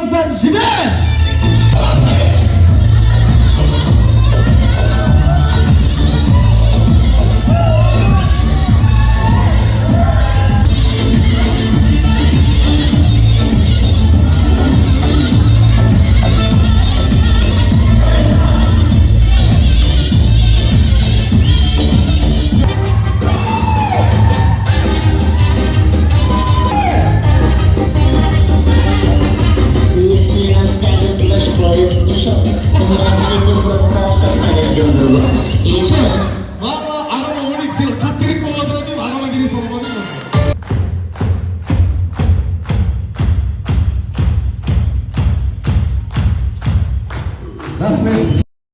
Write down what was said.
Kızlar Jiver! Valla ağama 12 yıl katterik mi oladılar değil mi? Ağama geri sormadı mı? Rahmet.